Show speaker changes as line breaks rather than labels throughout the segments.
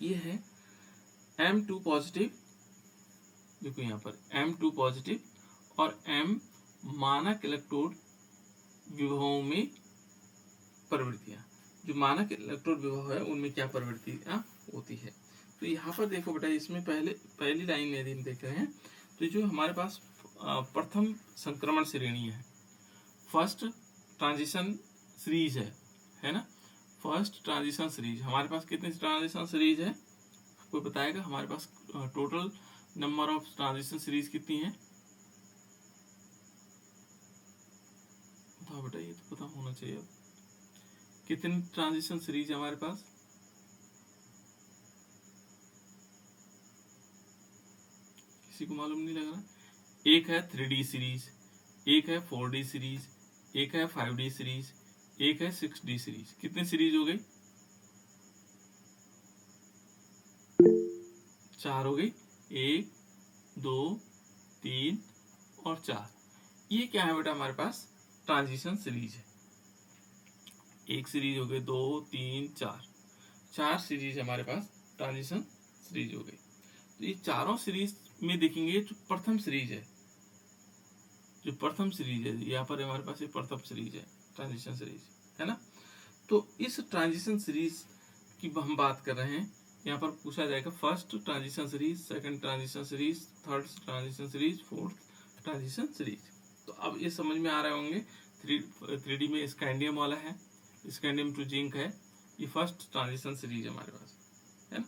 ये है M2 positive, देखो यहाँ पर M2 पॉजिटिव और M मानक इलेक्ट्रोड विभवों में प्रवृत्तियां। जो मानक इलेक्ट्रोड विभव है उनमें क्या प्रवृत्तियां होती है। तो यहाँ पर देखो बेटा, इसमें पहली लाइन यदि हम देख रहे हैं तो जो हमारे पास प्रथम संक्रमण श्रेणी है, फर्स्ट ट्रांजिशन सीरीज है ना। फर्स्ट ट्रांजिशन सीरीज हमारे पास कितनी ट्रांजिशन सीरीज है, कोई बताएगा? हमारे पास total number of transition series कितनी है? बताओ बेटा, ये तो पता होना चाहिए। कितनी ट्रांजिशन सीरीज है हमारे पास? किसी को मालूम नहीं लग रहा? एक है 3D सीरीज, एक है 4D सीरीज, एक है 5D सीरीज, एक है 6D सीरीज। कितनी सीरीज हो गई? 4 हो गई। 1, 2, 3 और 4। ये क्या है बेटा? हमारे पास ट्रांजिशन सीरीज है। एक सीरीज हो गई, 2, 3, 4, 4 सीरीज हमारे पास ट्रांजिशन सीरीज हो गई। तो ये चारों सीरीज में देखेंगे जो प्रथम सीरीज है, जो प्रथम सीरीज है यहाँ पर हमारे पास ये प्रथम सीरीज है, ट्रांजिशन सीरीज है ना। तो इस ट्रांजिशन सीरीज की हम बात कर रहे हैं। यहाँ पर पूछा जाएगा first transition series, second transition series, third transition series, fourth transition series. तो अब ये समझ में आ रहे होंगे। 3D में स्कैंडियम वाला है, स्कैंडियम टू जिंक है, ये फर्स्ट ट्रांजिशन सीरीज हमारे पास है ना।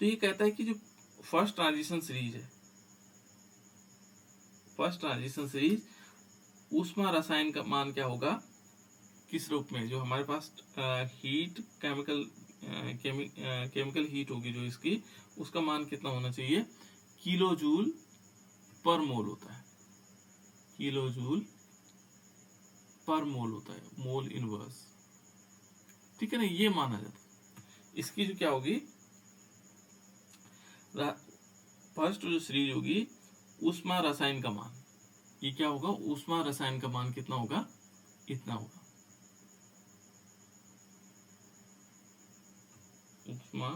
तो ये कहता है कि जो फर्स्ट ट्रांजिशन सीरीज है, फर्स्ट ट्रांजिशन सीरीज ऊष्मा रसायन का मान क्या होगा, किस रूप में? जो हमारे पास हीट केमिकल हीट होगी जो इसकी, उसका मान कितना होना चाहिए? किलो जूल पर मोल होता है, किलो जूल पर मोल होता है, मोल इनवर्स, ठीक है ना। ये माना जाता है। इसकी जो क्या होगी, फर्स्ट जो सीरीज होगी ऊष्मा रसायन का मान, ये क्या होगा? ऊष्मा रसायन का मान कितना होगा? इतना होगा, ऊष्मा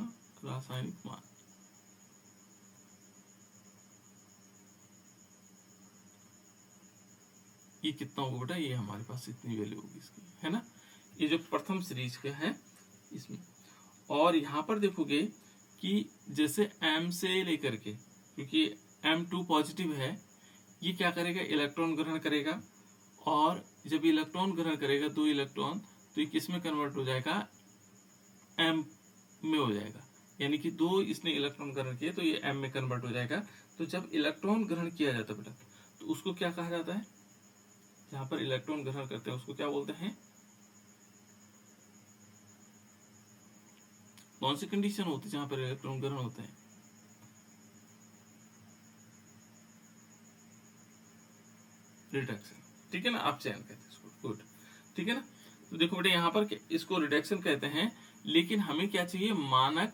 रासायनिक मान। ये कितना होगा बेटा? ये हमारे पास इतनी वैल्यू होगी इसकी, है ना। ये जो प्रथम सीरीज का है इसमें। और यहाँ पर देखोगे कि जैसे M से लेकर के, क्योंकि M2 पॉजिटिव है, ये क्या करेगा? इलेक्ट्रॉन ग्रहण करेगा। और जब इलेक्ट्रॉन ग्रहण करेगा 2 इलेक्ट्रॉन, तो ये किस में कन्वर्ट हो जाएगा? M में हो जाएगा। यानी कि 2 इसने इलेक्ट्रॉन ग्रहण किए तो ये M में कन्वर्ट हो जाएगा। तो जब इलेक्ट्रॉन ग्रहण किया जाता है बेटा, तो उसको क्या कहा जाता है? जहां पर इलेक्ट्रॉन ग्रहण करते हैं उसको क्या बोलते हैं? कौन सी कंडीशन होती है जहां पर इलेक्ट्रॉन ग्रहण होते हैं? रिडक्शन, ठीक है ना। आप चयन कहते हैं इसको, गुड, ठीक है ना। तो देखो बेटा, यहाँ पर इसको रिडक्शन कहते हैं, लेकिन हमें क्या चाहिए? मानक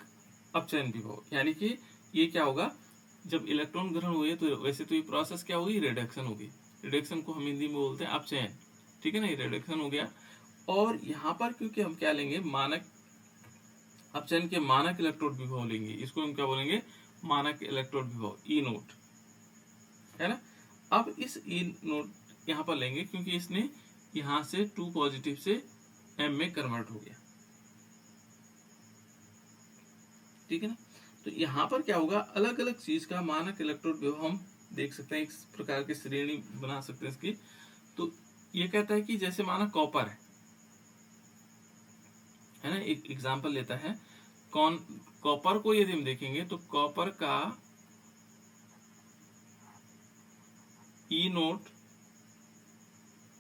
अपचयन विभव। यानी कि ये क्या होगा? जब इलेक्ट्रॉन ग्रहण हुए तो वैसे तो ये प्रोसेस क्या होगी? रिडक्शन होगी। रिडक्शन को हम हिंदी में बोलते हैं अपचयन, ठीक है ना। ये रिडक्शन हो गया। और यहाँ पर क्योंकि हम क्या लेंगे? मानक अपचयन के मानक इलेक्ट्रोड विभव लेंगे, इसको हम क्या बोलेंगे? मानक इलेक्ट्रोड विभव, ई नोट, है ना। अब इस ई नोट यहाँ पर लेंगे क्योंकि इसने यहाँ से 2 पॉजिटिव से M में कन्वर्ट हो गया, ठीक है ना। तो यहाँ पर क्या होगा? अलग अलग चीज का मानक इलेक्ट्रोड विभव हम देख सकते हैं, इस प्रकार की श्रेणी बना सकते हैं इसकी। तो ये कहता है कि जैसे माना कॉपर है ना, एक एग्जांपल लेता है। कॉपर को यदि हम देखेंगे तो कॉपर का ई नोट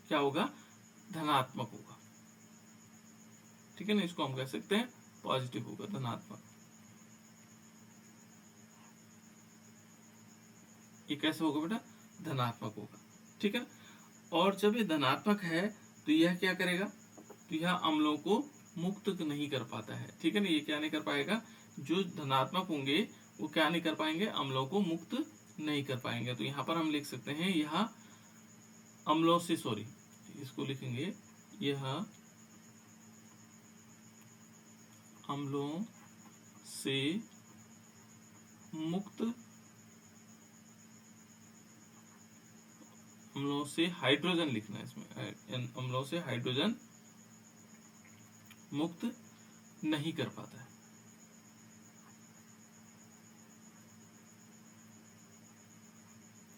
क्या होगा? धनात्मक होगा, ठीक है ना। इसको हम कह सकते हैं पॉजिटिव होगा, धनात्मक। ये कैसे होगा बेटा? धनात्मक होगा, ठीक है ना। और जब ये धनात्मक है तो यह क्या करेगा? तो यह अम्लों को मुक्त नहीं कर पाता है, ठीक है ना। ये क्या नहीं कर पाएगा? जो धनात्मक होंगे वो क्या नहीं कर पाएंगे? अम्लों को मुक्त नहीं कर पाएंगे। तो यहाँ पर हम लिख सकते हैं यह अम्लों से, सॉरी इसको लिखेंगे, यह अम्लों से मुक्त अम्लों से हाइड्रोजन लिखना है इसमें, अम्लों से हाइड्रोजन मुक्त नहीं कर पाता है।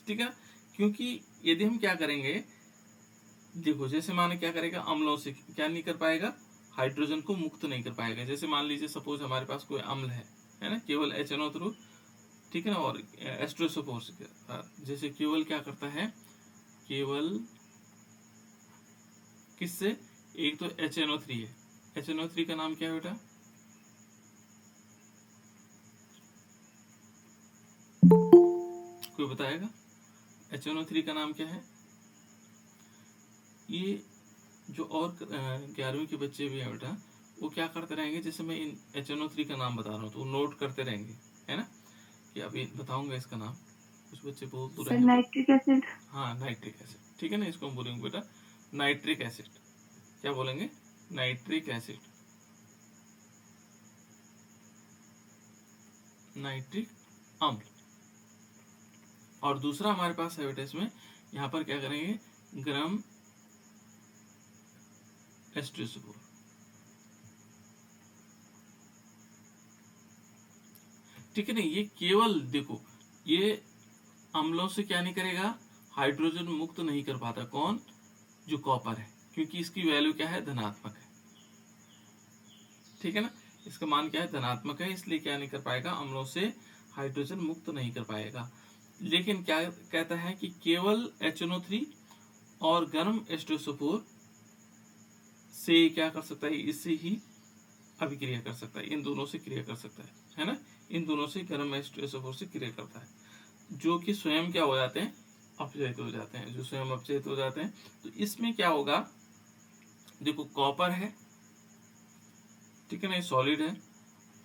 ठीक है, क्योंकि यदि हम क्या करेंगे, देखो जैसे माने क्या करेगा, अम्लों से क्या नहीं कर पाएगा, हाइड्रोजन को मुक्त नहीं कर पाएगा। जैसे मान लीजिए सपोज हमारे पास कोई अम्ल है ना, केवल HNO थ्रू, ठीक है ना, और एस्ट्रोसोफोर के साथ, जैसे केवल क्या करता है, केवल किससे, एक तो HNO3 है, HNO3 का नाम क्या है बेटा, कोई बताएगा, HNO3 का नाम क्या है? ये जो और 11वीं के बच्चे भी हैं बेटा, वो क्या करते रहेंगे, जैसे मैं इन HNO3 का नाम बता रहा हूँ तो नोट करते रहेंगे, है ना, कि अभी बताऊंगा इसका नाम, कुछ बच्चे बोल तो रहे हैं,
नाइट्रिक एसिड।
हाँ नाइट्रिक एसिड, ठीक है ना, इसको हम बोलेंगे बेटा नाइट्रिक एसिड। क्या बोलेंगे, नाइट्रिक एसिड, नाइट्रिक अम्ल। और दूसरा हमारे पास है बेटा इसमें, यहाँ पर क्या करेंगे, गरम एस्ट्रोसोफोर। ठीक है ना, ये केवल देखो, ये अम्लों से क्या नहीं करेगा, हाइड्रोजन मुक्त नहीं कर पाता, कौन, जो कॉपर है, क्योंकि इसकी वैल्यू क्या है, धनात्मक है। ठीक है ना, इसका मान क्या है, धनात्मक है, इसलिए क्या नहीं कर पाएगा, अम्लों से हाइड्रोजन मुक्त नहीं कर पाएगा। लेकिन क्या कहता है कि केवल HNO3 और गर्म एस्ट्रोसोफोर से क्या कर सकता है, इससे ही अभिक्रिया कर सकता है, इन दोनों से क्रिया कर सकता है ना, इन दोनों से गर्म एस्ट्रोसोफोर से क्रिया करता है, जो कि स्वयं क्या हो जाते हैं, अपचयित हो जाते हैं, जो स्वयं अपचयित हो जाते हैं। तो इसमें क्या होगा, देखो कॉपर है, ठीक है ना, ये सॉलिड है,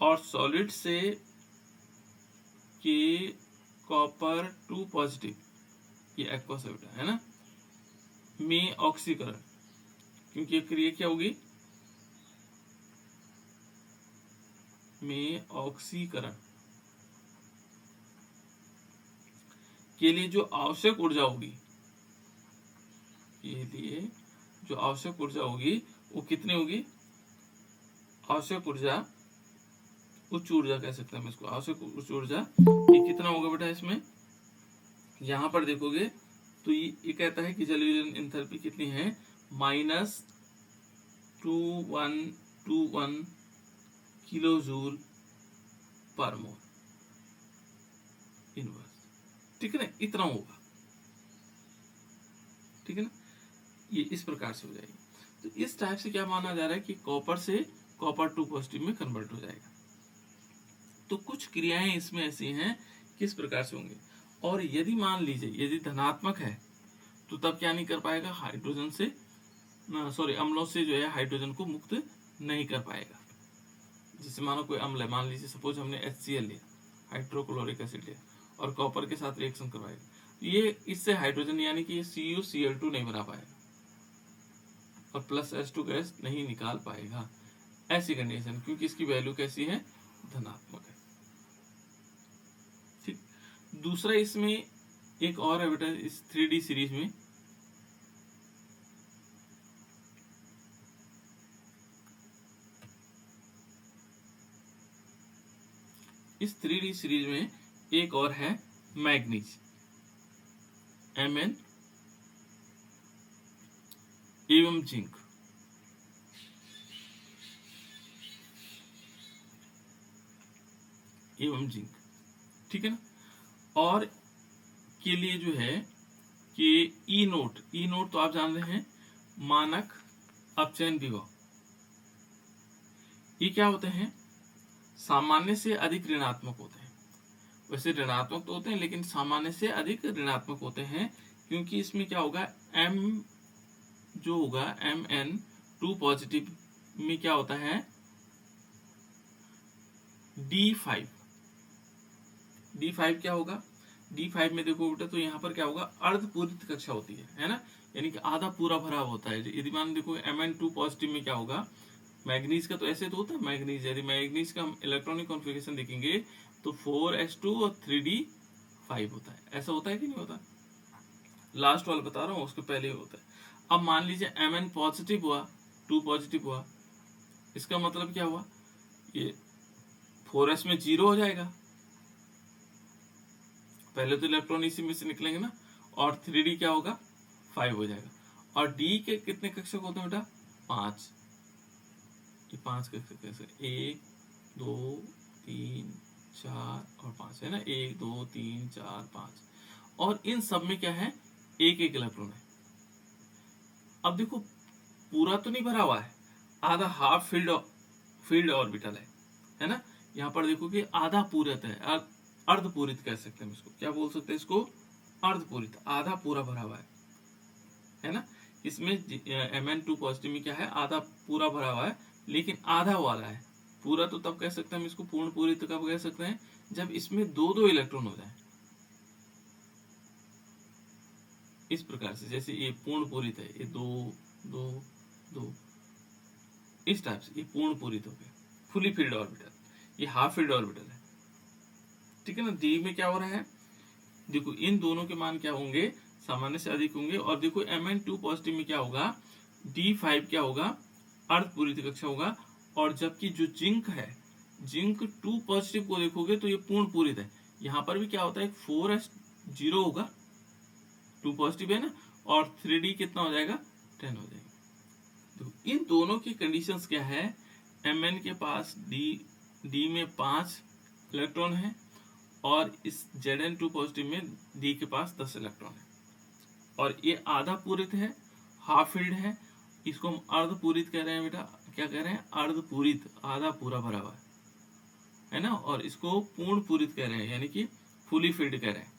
और सॉलिड से कि कॉपर 2 पॉजिटिव, ये एक्वस है ना, में ऑक्सीकरण, क्योंकि ये क्रिया क्या होगी, में ऑक्सीकरण के लिए जो आवश्यक ऊर्जा होगी, के लिए जो आवश्यक ऊर्जा होगी वो कितनी होगी, आवश्यक ऊर्जा, उच्च ऊर्जा कह सकते हैं हम इसको, आवश्यक उच्च ऊर्जा, ये कितना होगा बेटा इसमें, यहां पर देखोगे तो ये कहता है कि जल विलयन एंथैल्पी कितनी है, -2121 किलो जूल पर मोल इनवर्स। ठीक है ना, इतना होगा, ठीक है ना, ये इस प्रकार से हो जाएगी। तो इस टाइप से क्या माना जा रहा है कि कॉपर से कॉपर 2 पॉजिटिव में कन्वर्ट हो जाएगा। तो कुछ क्रियाएं इसमें ऐसी हैं, किस प्रकार से होंगे, और यदि मान लीजिए यदि धनात्मक है तो तब क्या नहीं कर पाएगा, हाइड्रोजन से अम्लों से जो है हाइड्रोजन को मुक्त नहीं कर पाएगा। जैसे मानो कोई अम्ल है, मान लीजिए सपोज हमने HCl लिया, हाइड्रोक्लोरिक एसिड लिया, और कॉपर के साथ रिएक्शन करवाएगा, ये इससे हाइड्रोजन यानी कि CuCl2 नहीं बना पाएगा और +H2 गैस नहीं निकाल पाएगा, ऐसी कंडीशन, क्योंकि इसकी वैल्यू कैसी है, धनात्मक है। ठीक, दूसरा इसमें एक और है बेटा, इस 3D सीरीज में एक और है मैग्नीज, Mn एवं जिंक। ठीक है ना, और के लिए जो है कि ई नोट तो आप जान रहे हैं, मानक अपचयन विभव, ये क्या होते हैं, सामान्य से अधिक ऋणात्मक होते हैं। वैसे ऋणात्मक तो होते हैं लेकिन सामान्य से अधिक ऋणात्मक होते हैं, क्योंकि इसमें क्या होगा, M जो होगा Mn2 पॉजिटिव में क्या होता है, D5 क्या होगा, D5 में देखो बेटा, तो यहाँ पर क्या होगा, अर्धपूरित कक्षा होती है ना, यानी कि आधा पूरा भरा होता है। यदि मान देखो Mn2 पॉजिटिव में क्या होगा, मैग्नीज का तो ऐसे तो होता है, मैग्नीज यदि मैग्नीज का हम इलेक्ट्रॉनिक कॉन्फ़िगरेशन देखेंगे तो 4s2 और 3d5 होता है। ऐसा होता है कि नहीं होता? लास्ट वाला बता रहा हूँ, उसके पहले होता है। अब मान लीजिए Mn पॉजिटिव हुआ, 2 पॉजिटिव हुआ, इसका मतलब क्या हुआ, ये 4s में 0 हो जाएगा, पहले तो इलेक्ट्रॉन इसी में से निकलेंगे ना, और 3d क्या होगा, 5 हो जाएगा। और d के कितने कक्षक होते हैं बेटा, 5। ये 5 कक्षक कैसे, 1 2 3 4 और 5 है ना, 1 2 3 4 5, और इन सब में क्या है, एक एक इलेक्ट्रॉन है। अब देखो पूरा तो नहीं भरा हुआ है, आधा हाफ फील्ड ऑर्बिटल है ना। यहाँ पर देखो कि आधा पूरित है, अर्धपूरित कह सकते हैं इसको, क्या बोल सकते हैं इसको, अर्धपूरित, आधा पूरा भरा हुआ है ना। इसमें Mn2 पॉजिटिव में क्या है, आधा पूरा भरा हुआ है, लेकिन आधा वाला है। पूरा तो तब कह सकते हैं हम इसको, पूर्ण पूरित कब कह सकते हैं, जब इसमें दो दो इलेक्ट्रॉन हो जाए, इस प्रकार से। जैसे ये पूर्ण पूरित है, ये 2 2 2, इस टाइप से ये पूर्ण पूरित हो गया, फुली फील्ड ऑर्बिटल। ये हाफ फील्ड ऑर्बिटल है, ठीक है ना। डी में क्या हो रहा है, देखो इन दोनों के मान क्या होंगे, सामान्य से अधिक होंगे। और देखो Mn2 पॉजिटिव में क्या होगा, D5 क्या होगा, अर्धपूरित कक्षा होगा। और जबकि जो जिंक है, जिंक 2 पॉजिटिव को देखोगे तो ये पूर्ण पूरित है। यहाँ पर भी क्या होता है, 4s0 होगा, 2 पॉजिटिव है ना, और 3d कितना हो जाएगा, 10 हो जाएगा। तो इन दोनों की कंडीशंस क्या है, Mn के पास D में 5 इलेक्ट्रॉन है, और इस Zn2 पॉजिटिव में D के पास 10 इलेक्ट्रॉन है। और ये आधा पूरित है, हाफ फील्ड है, इसको हम अर्धपूरित कह रहे हैं बेटा, क्या कह रहे हैं, अर्धपूरित, आधा पूरा भरा हुआ है ना। और इसको पूर्ण पूरित कह रहे हैं, यानी कि फुली फील्ड कह रहे हैं,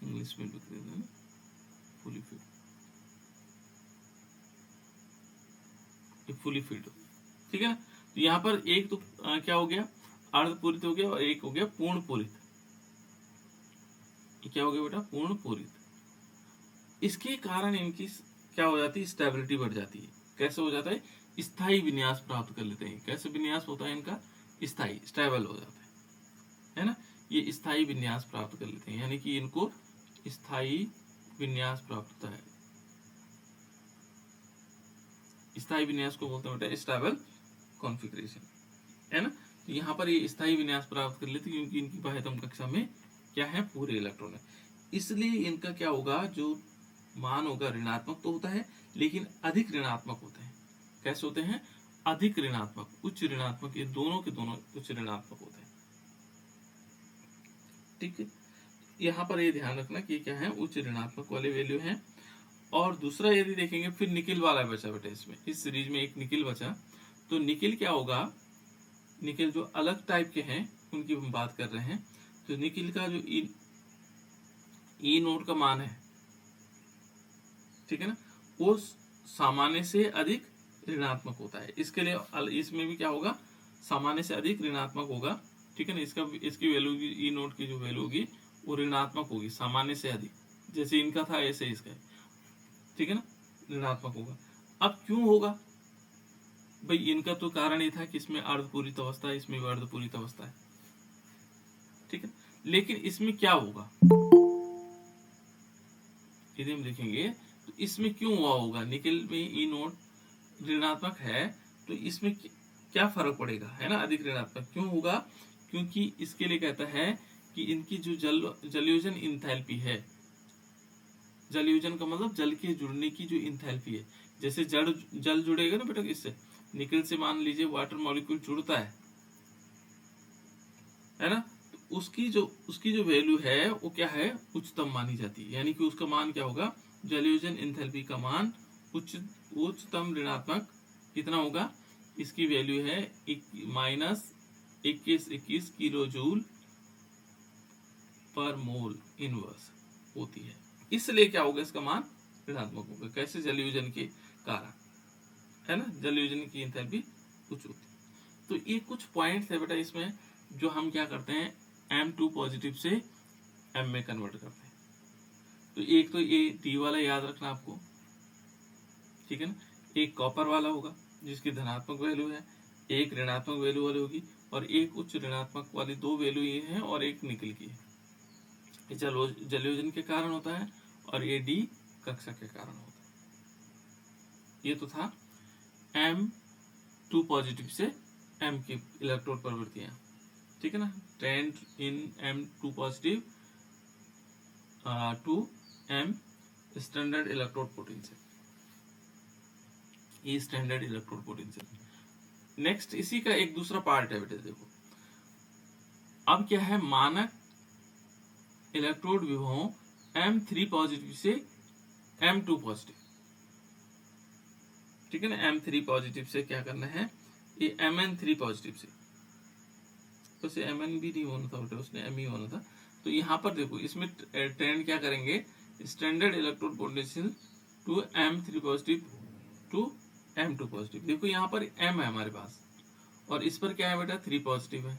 इंग्लिश में लिख देते हैं फुली फील्ड, फुली फील्ड, ठीक है ना। तो यहाँ पर एक तो क्या हो गया, अर्धपूरित हो गया, और एक हो गया पूर्ण पूरित। क्या हो गया बेटा, पूर्ण पूरित। इसके कारण इनकी क्या हो जाती है, स्टेबिलिटी बढ़ जाती है। कैसे हो जाता है, स्थायी विन्यास प्राप्त कर लेते हैं। कैसे विन्यास होता है इनका, स्थायी, स्टेबल हो जाता है ना। ये स्थायी विन्यास प्राप्त कर लेते हैं, यानी कि इनको स्थायी विन्यास प्राप्त होता है। स्थायी विन्यास को बोलते हैं बेटा स्टेबल कॉन्फ़िगरेशन, है ना। तो यहाँ पर ये स्थायी विन्यास प्राप्त कर लेते हैं, क्योंकि इनकी बाह्यतम कक्षा में क्या है, पूरे इलेक्ट्रॉन है। इसलिए इनका क्या होगा, जो मान होगा ऋणात्मक तो होता है, लेकिन अधिक ऋणात्मक होते हैं। कैसे होते हैं, अधिक ऋणात्मक, उच्च ऋणात्मक, ये दोनों के दोनों उच्च ऋणात्मक होते हैं, ठीक है। यहाँ पर ये ध्यान रखना कि क्या है, उच्च ऋणात्मक वाले वैल्यू है। और दूसरा यदि देखेंगे, फिर निकिल वाला बचा बेटा, इसमें इस सीरीज में एक निकिल बचा। तो निकिल क्या होगा, निकिल जो अलग टाइप के हैं उनकी हम बात कर रहे हैं। तो निकिल का जो ई नोड का मान है, ठीक है ना, वो सामान्य से अधिक ऋणात्मक होता है। इसके लिए इसमें भी क्या होगा, सामान्य से अधिक ऋणात्मक होगा, ठीक है ना। इसकी वैल्यू, ई नोड की जो वैल्यू होगी वो ऋणात्मक होगी, सामान्य से अधिक। जैसे इनका था ऐसे इसका, ठीक है ना, ऋणात्मक होगा। अब क्यों होगा भाई, इनका तो कारण ये था कि इसमें अर्धपूरित अवस्था है, इसमें भी अर्धपूरित अवस्था है, ठीक है। लेकिन इसमें क्या होगा, यदि हम देखेंगे तो इसमें क्यों हुआ होगा, निकिल में ई नोड ऋणात्मक है, तो इसमें क्या फर्क पड़ेगा, है ना, अधिक ऋणात्मक क्यों होगा, क्योंकि इसके लिए कहता है कि इनकी जो जलयोजन इंथैल्पी है, जलयोजन का मतलब जल के जुड़ने की जो इंथैल्पी है, जैसे जल जुड़ेगा ना बेटा, इससे निकिल से मान लीजिए वाटर मॉलिक्यूल जुड़ता है ना, तो उसकी जो वैल्यू है वो क्या है, उच्चतम मानी जाती है। यानी कि उसका मान क्या होगा, जलयोजन एंथैल्पी का मान उच्चतम ऋणात्मक कितना होगा, इसकी वैल्यू है -21 किलो जूल पर मोल इनवर्स होती है। इसलिए क्या होगा, इसका मान ऋणात्मक होगा। कैसे, जलयोजन के कारण, है ना, जलयोजन की एंथैल्पी उच्च होती है। तो ये कुछ पॉइंट्स है बेटा इसमें, जो हम क्या करते हैं, M2 पॉजिटिव से M में कन्वर्ट करते हैं। तो एक तो ये D वाला याद रखना आपको, ठीक है ना। एक कॉपर वाला होगा, जिसकी धनात्मक वैल्यू है, एक ऋणात्मक वैल्यू वाली होगी, और एक उच्च ऋणात्मक वाली, दो वैल्यू ये है और एक निकल की है। ये जलयोजन के कारण होता है और ये डी कक्षा के कारण होता है। ये तो था M2 पॉजिटिव से M की इलेक्ट्रोड प्रवृत्तियां, ठीक है ना। Trend in M2 positive to M standard electrode potential, ये स्टैंडर्ड इलेक्ट्रोड पोटेंशियल। नेक्स्ट इसी का एक दूसरा पार्ट है बेटे, देखो अब क्या है, मानक इलेक्ट्रोड विभवों M3 पॉजिटिव से M2 पॉजिटिव, ठीक है ना। M3 पॉजिटिव से क्या करना है, ये Mn3 पॉजिटिव से, तो उसे Mn भी नहीं होना था बेटा, उसने M ही होना था। तो यहाँ पर देखो इसमें ट्रेंड क्या करेंगे, standard electrode potential to M3 positive to M2 positive. देखो यहाँ पर M है हमारे पास, और इस पर क्या है बेटा, 3 पॉजिटिव है।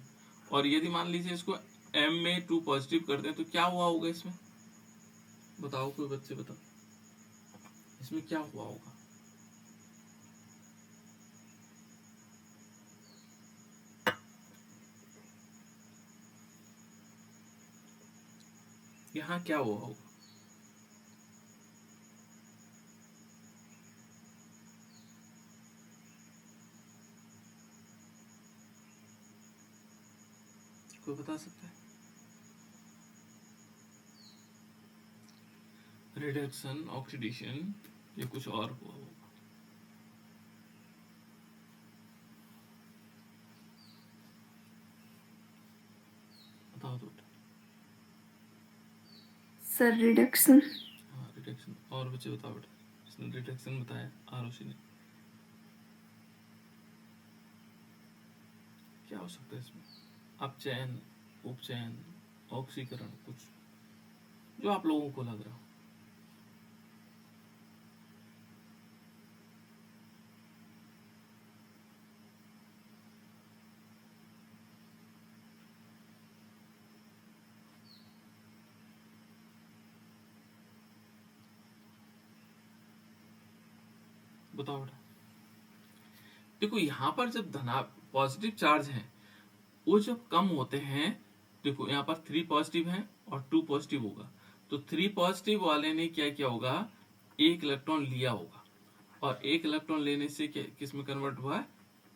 और यदि मान लीजिए इसको M में 2 पॉजिटिव कर दें तो क्या हुआ होगा इसमें, बताओ कोई बच्चे बताओ, इसमें क्या हुआ होगा। यहाँ क्या हुआ होगा, कोई बता सकता है। रिडक्शन, ऑक्सीडेशन, ये कुछ और हुआ होगा, बताओ तो।
Sir reduction.
हाँ रिडक्शन, और बच्चे बताओ बेटा, इसने रिडक्शन बताया आरुषि ने, क्या हो सकता है इसमें, अपचयन, उपचयन, ऑक्सीकरण, कुछ जो आप लोगों को लग रहा हो। बताओ बेटा। देखो यहाँ पर जब धना पॉजिटिव चार्ज है वो जब कम होते हैं, देखो यहाँ पर 3 पॉजिटिव है और 2 पॉजिटिव होगा, तो 3 पॉजिटिव वाले ने क्या किया होगा, एक इलेक्ट्रॉन लिया होगा, और एक इलेक्ट्रॉन लेने से किस में कन्वर्ट हुआ,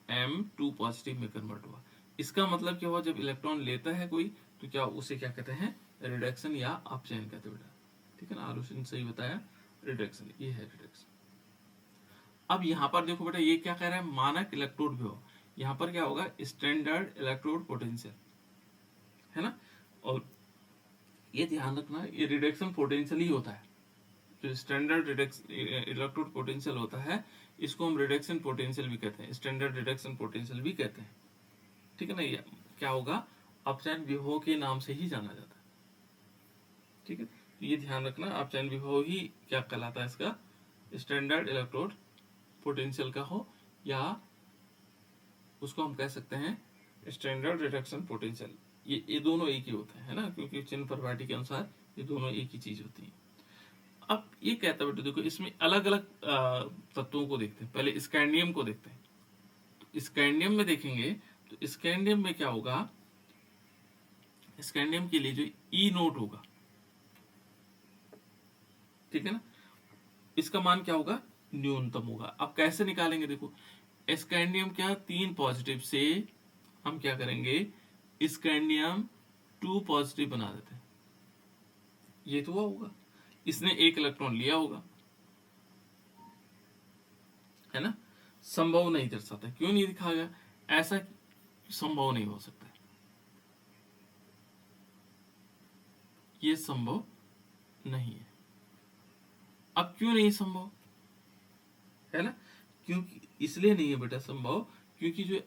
M2 पॉजिटिव में कन्वर्ट हुआ। इसका मतलब क्या हुआ, जब इलेक्ट्रॉन लेता है कोई तो क्या उसे क्या कहते हैं, रिडक्शन या अपचयन कहते हैं बेटा, ठीक है ना। आरुषि ने सही बताया, रिडक्शन, ये है रिडक्शन। अब यहाँ पर देखो बेटा, ये क्या कह रहा है, मानक इलेक्ट्रोड विभव, यहाँ पर क्या होगा, स्टैंडर्ड इलेक्ट्रोड पोटेंशियल, है ना। और ये ध्यान रखना, ये रिडक्शन पोटेंशियल ही होता है, जो स्टैंडर्ड इलेक्ट्रोड पोटेंशियल होता है इसको हम रिडक्शन पोटेंशियल भी कहते हैं, स्टैंडर्ड रिडक्शन पोटेंशियल भी कहते हैं, ठीक है ना। ये क्या होगा, अपचयन विभव के नाम से ही जाना जाता है, ठीक है। तो ये ध्यान रखना, अपचयन विभव ही क्या कहलाता है इसका, स्टैंडर्ड इलेक्ट्रोड पोटेंशियल का हो, या उसको हम कह सकते हैं स्टैंडर्ड रिडक्शन पोटेंशियल। ये दोनों एक ही होते हैं, है ना, क्योंकि चिन्ह परिपाटी के अनुसार ये दोनों एक ही चीज होती है। अब ये कहता है बेटा, देखो इसमें अलग अलग तत्वों को देखते हैं, पहले स्कैंडियम को देखते हैं। तो स्कैंडियम में देखेंगे तो स्कैंडियम में क्या होगा, स्कैंडियम के लिए जो ई नोट होगा, ठीक है ना, इसका मान क्या होगा, न्यूनतम होगा। अब कैसे निकालेंगे, देखो स्कैंडियम क्या 3 पॉजिटिव से हम क्या करेंगे, स्कैंडियम 2 पॉजिटिव बना देते हैं, ये तो हुआ होगा, इसने एक इलेक्ट्रॉन लिया होगा, है ना। संभव नहीं दर्शाता, क्यों नहीं दिखा गया, ऐसा संभव नहीं हो सकता, ये संभव नहीं है। अब क्यों नहीं संभव है ना, क्योंकि इसलिए नहीं है बेटा संभव, क्योंकि जो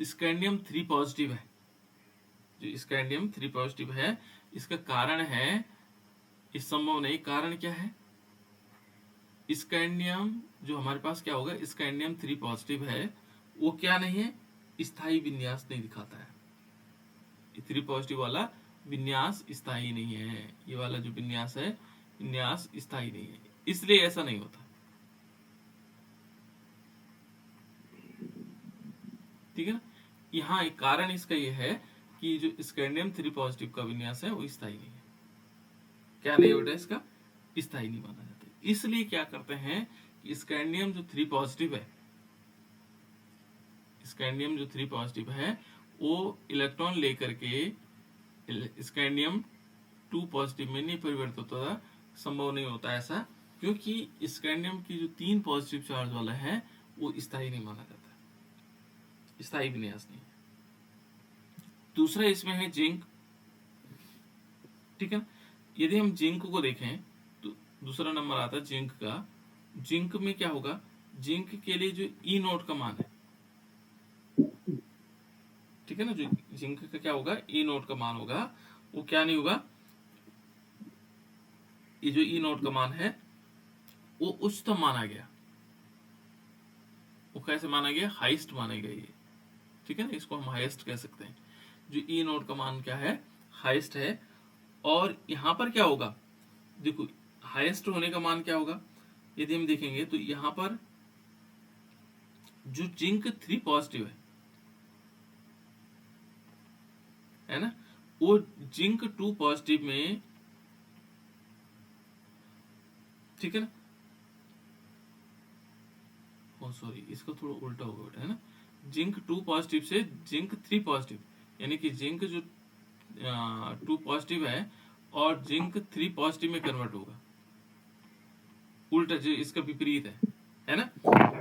स्कैंडियम 3 पॉजिटिव है, जो स्कैंडियम 3 पॉजिटिव है, इसका कारण है, इस संभव नहीं, कारण क्या है, स्कैंडियम जो हमारे पास क्या होगा, स्कैंडियम 3 पॉजिटिव है, वो क्या नहीं है, स्थायी विन्यास नहीं दिखाता है। 3 पॉजिटिव वाला विन्यास स्थायी नहीं है, ये वाला जो विन्यास है, विन्यास स्थायी नहीं है, इसलिए ऐसा नहीं होता। ठीक है ना। यहाँ एक कारण इसका ये है कि जो स्कैंडियम 3 पॉजिटिव का विन्यास है वो स्थायी नहीं है। क्या नहीं बेटा, इसका स्थायी नहीं माना जाता। इसलिए क्या करते हैं कि स्कैंडियम जो 3 पॉजिटिव है, स्कैंडियम जो 3 पॉजिटिव है वो इलेक्ट्रॉन लेकर के स्कैंडियम 2 पॉजिटिव में नहीं परिवर्तित होता, संभव नहीं होता ऐसा, क्योंकि स्कैंडियम की जो 3 पॉजिटिव चार्ज वाला है वो स्थायी नहीं माना जाता, स्थायी विन्यास नहीं है। दूसरा इसमें है जिंक, ठीक है ना। यदि हम जिंक को देखें तो दूसरा नंबर आता है जिंक का। जिंक में क्या होगा, जिंक के लिए जो ई नोट का मान है, ठीक है ना, जो जिंक का क्या होगा, ई नोट का मान होगा, वो क्या नहीं होगा, ये जो ई नोट का मान है वो उच्चतम माना गया। वो कैसे माना गया, हाईएस्ट माना गया ये, ठीक है ना, इसको हम हाईएस्ट कह सकते हैं। जो ई नोट का मान क्या है, हाईएस्ट है। और यहां पर क्या होगा, देखो हाईएस्ट होने का मान क्या होगा, यदि हम देखेंगे तो यहां पर जो जिंक 3 पॉजिटिव है ना, वो जिंक 2 पॉजिटिव में, ठीक है ना, ओ सॉरी इसका थोड़ा उल्टा होगा बेटा, है ना, जिंक 2 पॉजिटिव से जिंक 3 पॉजिटिव, यानी कि जिंक जो 2 पॉजिटिव है और जिंक 3 पॉजिटिव में कन्वर्ट होगा, उल्टा जो इसका विपरीत है ना,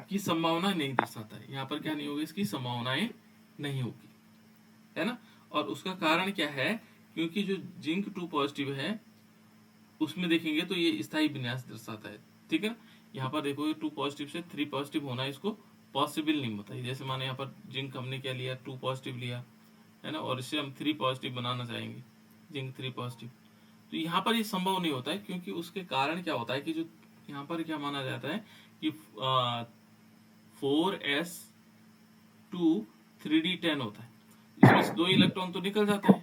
की संभावना नहीं दर्शाता है। यहाँ पर क्या नहीं होगी, इसकी संभावनाएं नहीं होगी, है ना। और उसका कारण क्या है, क्योंकि जो जिंक 2 पॉजिटिव है उसमें देखेंगे तो ये स्थायी विन्यास दर्शाता है, ठीक है ना। यहाँ पर देखो 2 पॉजिटिव से 3 पॉजिटिव होना इसको पॉसिबल नहीं होता है। जैसे माने यहाँ पर जिंक हमने क्या लिया, 2 पॉजिटिव लिया, है ना, और इसे हम 3 पॉजिटिव बनाना चाहेंगे, जिंक 3 पॉजिटिव, तो यहाँ पर ये संभव नहीं होता है, क्योंकि उसके कारण क्या होता है कि जो यहाँ पर क्या माना जाता है कि 4s2 3d10 होता है, इसमें से 2 इलेक्ट्रॉन तो निकल जाते हैं।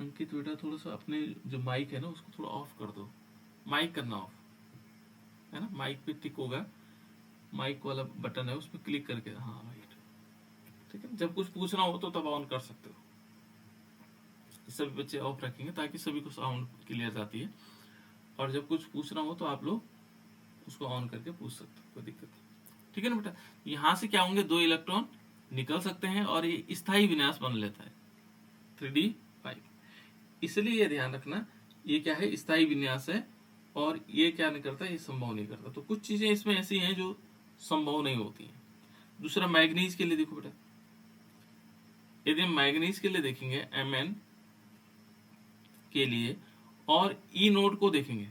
अंकित बेटा थोड़ा सा अपने जो माइक है ना उसको थोड़ा ऑफ कर दो, माइक करना ऑफ, है ना, माइक पे टिक होगा, माइक वाला बटन है उस पर क्लिक करके, हाँ राइट, ठीक है। जब कुछ पूछना हो तो तब ऑन कर सकते हो। सभी बच्चे ऑफ रखेंगे ताकि सभी को साउंड क्लियर जाती है, और जब कुछ पूछना हो तो आप लोग उसको ऑन करके पूछ सकते हो, कोई दिक्कत नहीं, ठीक है ना बेटा। यहाँ से क्या होंगे, 2 इलेक्ट्रॉन निकल सकते हैं और ये स्थायी विन्यास बन लेता है 3d5। इसलिए ये ध्यान रखना, ये क्या है, स्थायी विन्यास है, और ये क्या नहीं करता, ये संभव नहीं करता। तो कुछ चीजें इसमें ऐसी हैं जो संभव नहीं होती हैं। दूसरा मैग्नीज के लिए देखो बेटा, यदि हम मैग्नीज के लिए देखेंगे Mn के लिए और ई नोड को देखेंगे,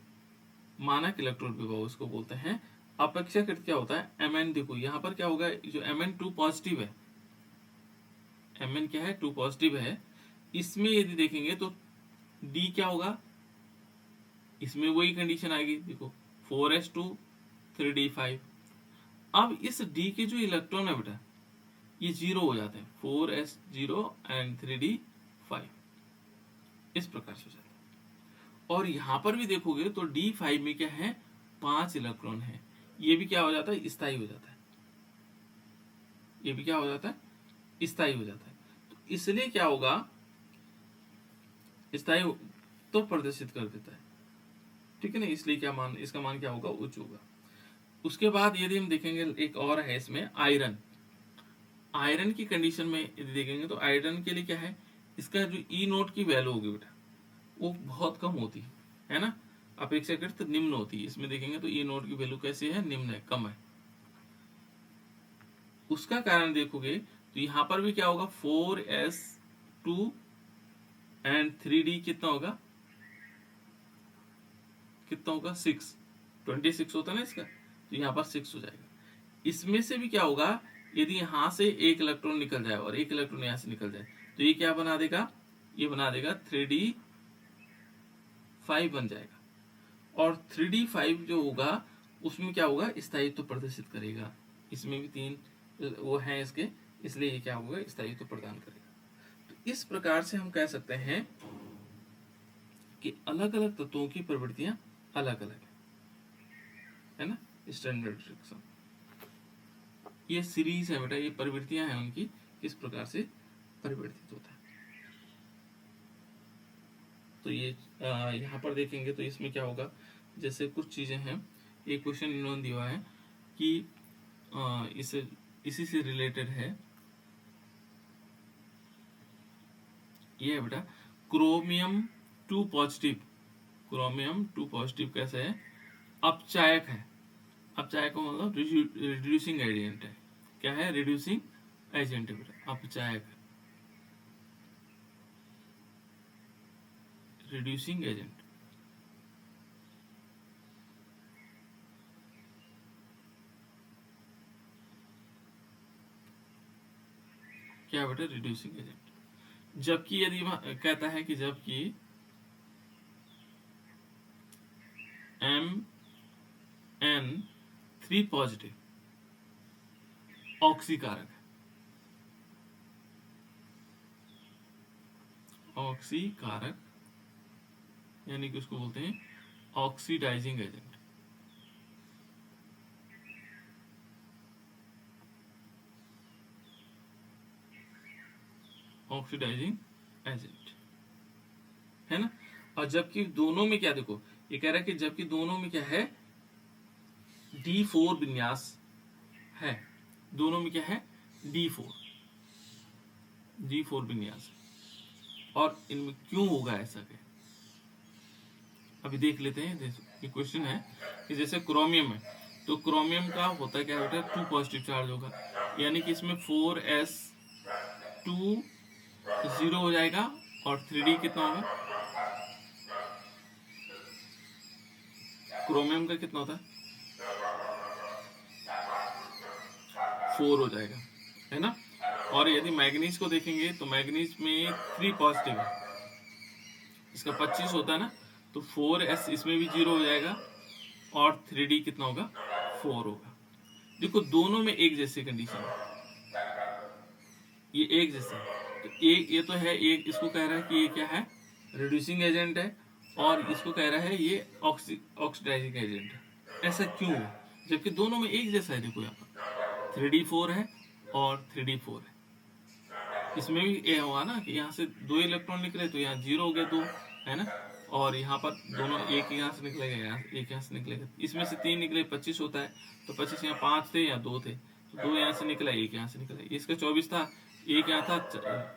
मानक इलेक्ट्रोड विभव इसको बोलते हैं। अपेक्षाकृत क्या होता है, Mn देखो यहाँ पर क्या होगा, जो Mn 2 पॉजिटिव है, Mn क्या है, 2 पॉजिटिव है, इसमें यदि देखेंगे तो D क्या होगा, इसमें वही कंडीशन आएगी, देखो 4s2 3d5। अब इस D के जो इलेक्ट्रॉन है बेटा ये 0 हो जाते हैं, 4s0 एंड 3d5, इस प्रकार से हो जाता है। और यहां पर भी देखोगे तो D5 में क्या है, 5 इलेक्ट्रॉन है, ये भी क्या हो जाता है, स्थायी हो जाता है, ये भी क्या हो जाता है, स्थायी हो जाता है। तो इसलिए क्या होगा, स्थायी तो प्रदर्शित कर देता है, ठीक है ना, इसलिए क्या मान, इसका मान क्या होगा, उच्च होगा। उसके बाद यदि हम देखेंगे एक और है इसमें आयरन, आयरन की कंडीशन में यदि देखेंगे तो आयरन के लिए क्या है, इसका जो ई नोट की वैल्यू होगी बेटा वो बहुत कम होती है ना, अपेक्षाकृत निम्न होती है। इसमें देखेंगे तो ई नोट की वैल्यू कैसी है, निम्न है, कम है। उसका कारण देखोगे तो यहाँ पर भी क्या होगा, 4s2 एंड 3d कितना होगा, कितना होगा, 6, 26 होता है ना इसका, तो यहाँ पर 6 हो जाएगा। इसमें से भी क्या होगा, यदि यहाँ से एक इलेक्ट्रॉन निकल जाए और एक इलेक्ट्रॉन यहाँ से निकल जाए तो ये क्या बना देगा, ये बना देगा 3d5 बन जाएगा। और 3d5 जो होगा उसमें क्या होगा, स्थायित्व प्रदर्शित करेगा। इसमें भी 3 वो है इसके, इसलिए ये क्या होगा, स्थायित्व प्रदान करेगा। तो इस प्रकार से हम कह सकते हैं कि अलग अलग तत्वों की प्रवृत्तियां अलग अलग है ना, स्टैंडर्ड रिएक्शन। ये सीरीज है बेटा, ये परिवर्तियां हैं उनकी, किस प्रकार से परिवर्तित होता है। तो ये यहाँ पर देखेंगे तो इसमें क्या होगा, जैसे कुछ चीजें हैं, एक क्वेश्चन इन्होंने दिया है कि इसी से रिलेटेड है, ये है बेटा क्रोमियम 2 पॉजिटिव। क्रोमियम 2 पॉजिटिव कैसे है, अपचायक है। अपचायक का मतलब रिड्यूसिंग एजेंट है। क्या है, रिड्यूसिंग एजेंट है बेटा, अपचायक, रिड्यूसिंग एजेंट। क्या बेटा, रिड्यूसिंग एजेंट। जबकि यदि कहता है कि जबकि MN3 पॉजिटिव ऑक्सीकारक है, ऑक्सीकारक यानी कि उसको बोलते हैं ऑक्सीडाइजिंग एजेंट। ऑक्सीडाइजिंग एजेंट है ना। और जबकि दोनों में क्या, देखो ये कह रहा है कि जबकि दोनों में क्या है, D4 विन्यास है। दोनों में क्या है, D4 विन्यास है। और इनमें क्यों होगा ऐसा क्या, अभी देख लेते हैं। ये क्वेश्चन है कि जैसे क्रोमियम है, तो क्रोमियम का होता है क्या बेटा, 2 पॉजिटिव चार्ज होगा, यानी कि इसमें 4s2 0 हो जाएगा, और 3D कितना होगा, क्रोमियम का कितना होता है, 4 हो जाएगा, है ना। और यदि मैग्नीज को देखेंगे तो मैग्नीज में 3 पॉजिटिव है, इसका 25 होता है ना, तो 4s इसमें भी 0 हो जाएगा, और 3D कितना होगा, 4 होगा। देखो दोनों में एक जैसी कंडीशन है, ये एक जैसा है। तो एक ये तो है, एक इसको कह रहा है कि ये क्या है, रिड्यूसिंग एजेंट है, और इसको कह रहा है ये ऑक्सीडाइजिंग एजेंट है। ऐसा क्यों है, जबकि दोनों में एक जैसा है। देखो यहाँ पर 3D4 है और 3D4 है, इसमें भी ये हुआ ना कि यहाँ से 2 इलेक्ट्रॉन निकले, तो यहाँ 0 हो गया 2, है ना। और यहाँ पर दोनों एक यहाँ से निकलेगा, यहाँ एक यहाँ से निकलेगा, इसमें से 3 निकले, 25 होता है। तो 25 यहाँ 5 थे या 2 थे, तो 2 यहाँ से निकला, एक यहाँ से निकला। इसका 24 था, एक यहाँ था,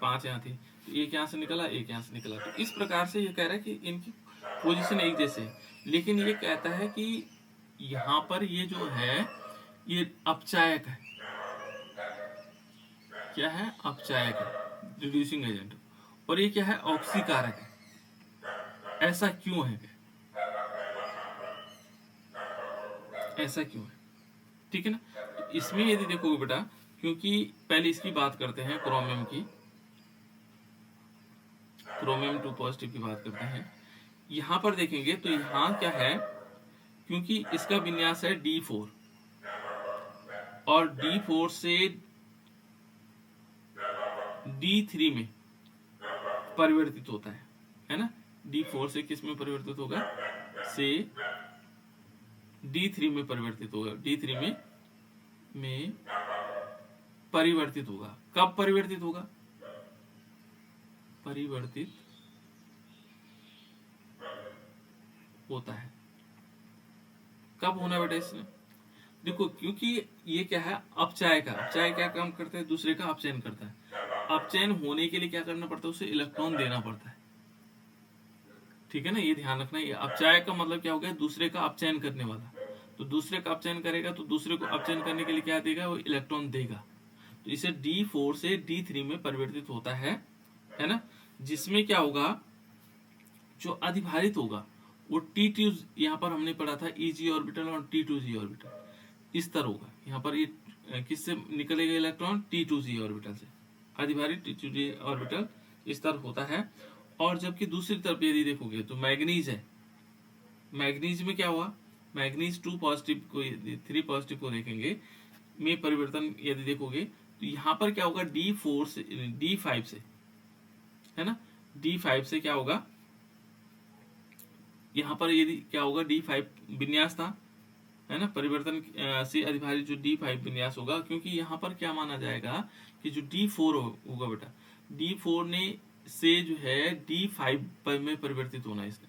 5 यहाँ थी, तो एक यहाँ से निकला, एक यहाँ से निकला। तो इस प्रकार से ये कह रहा है कि इनकी पोजीशन एक जैसे है। लेकिन ये कहता है कि यहाँ पर ये जो है ये अपचायक है। क्या है, अपचायक है, रिड्यूसिंग एजेंट। और ये क्या है, ऑक्सीकारक है। ऐसा क्यों है, ऐसा क्यों है, ठीक है ना। तो इसमें यदि देखोगे बेटा, क्योंकि पहले इसकी बात करते हैं, क्रोमियम की, क्रोमियम 2 पॉजिटिव की बात करते हैं। यहां पर देखेंगे तो यहां क्या है, क्योंकि इसका विन्यास है D4, और D4 से D3 में परिवर्तित होता है ना। D4 से किस में परिवर्तित होगा, से D3 में परिवर्तित होगा, D3 में परिवर्तित होगा। कब परिवर्तित होगा, परिवर्तित होता है, कब होना बेटा इसमें, देखो क्योंकि ये क्या है, अपचाय का, अपचाय क्या काम करता है, दूसरे का अपचयन करता है। अपचयन होने के लिए क्या करना पड़ता है, उसे इलेक्ट्रॉन देना पड़ता है, ठीक है ना। ये ध्यान रखना, ये अपचाय का मतलब क्या हो गया, दूसरे का अपचयन करने वाला। तो दूसरे का अपचयन करेगा, तो दूसरे को अपचयन करने के लिए क्या देगा, वो इलेक्ट्रॉन देगा। तो इसे D4 से D3 में परिवर्तित होता है ना। जिसमें क्या होगा, जो अधिभारित होगा वो T2, यहाँ पर हमने पढ़ा था Eg ऑर्बिटल और T2g ऑर्बिटल, इस तरह होगा। यहाँ पर ये किससे निकलेगा इलेक्ट्रॉन, T2g ऑर्बिटल से, अधिभारित T2g ऑर्बिटल इस तरह होता है। और जबकि दूसरी तरफ यदि देखोगे तो मैग्नीज है, मैग्नीज में क्या हुआ, मैग्नीज 2 पॉजिटिव को, 3 पॉजिटिव को देखेंगे में परिवर्तन यदि देखोगे, तो यहाँ पर क्या होगा, D4 से D5 से, है ना, D5 से क्या होगा, यहाँ पर यदि क्या होगा, D5 विन्यास था, है ना, परिवर्तन से अधिभारित जो D5 विन्यास होगा, क्योंकि यहाँ पर क्या माना जाएगा कि जो D4 होगा बेटा, D4 ने से जो है D5 में परिवर्तित होना है इसने,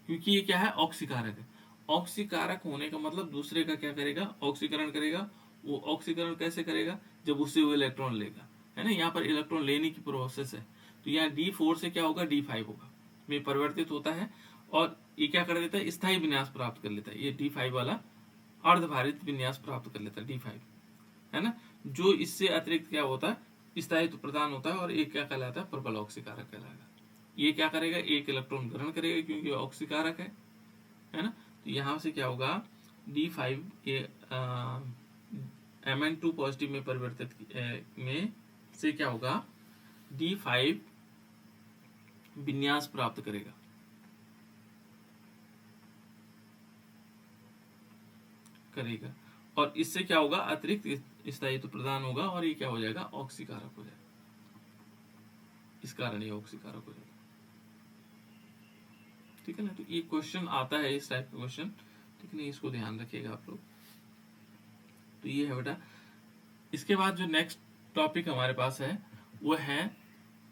क्योंकि ये क्या है, ऑक्सीकारक है। ऑक्सीकारक होने का मतलब दूसरे का क्या करेगा, ऑक्सीकरण करेगा। वो ऑक्सीकरण कैसे करेगा, जब उससे वो इलेक्ट्रॉन लेगा, है ना, यहाँ पर इलेक्ट्रॉन लेने की प्रोसेस है। तो यहाँ D4 से क्या होगा, D5 होगा, में परिवर्तित होता है और ये क्या कर देता है, स्थायी विन्यास प्राप्त कर लेता है। ये D5 वाला अर्धभारित विन्यास प्राप्त कर लेता है D5, है ना। जो इससे अतिरिक्त क्या होता है, स्थायित्व प्रदान होता है और ये क्या कहलाता है, प्रबल ऑक्सीकारक कहलाएगा। ये क्या करेगा, एक इलेक्ट्रॉन ग्रहण करेगा क्योंकि ऑक्सीकारक है ना। तो यहाँ से क्या होगा, D5 ये Mn2 पॉजिटिव में परिवर्तित में से क्या होगा, D5 विन्यास प्राप्त करेगा। और इससे क्या होगा, अतिरिक्त स्थायित्व प्रदान होगा और ये क्या हो जाएगा, ऑक्सीकारक हो जाएगा। इस कारण ये ऑक्सीकारक हो जाएगा, ठीक है ना। तो ये क्वेश्चन आता है, इस टाइप का क्वेश्चन, ठीक है ना, इसको ध्यान रखिएगा आप लोग। तो ये है बेटा। इसके बाद जो नेक्स्ट टॉपिक हमारे पास है वो है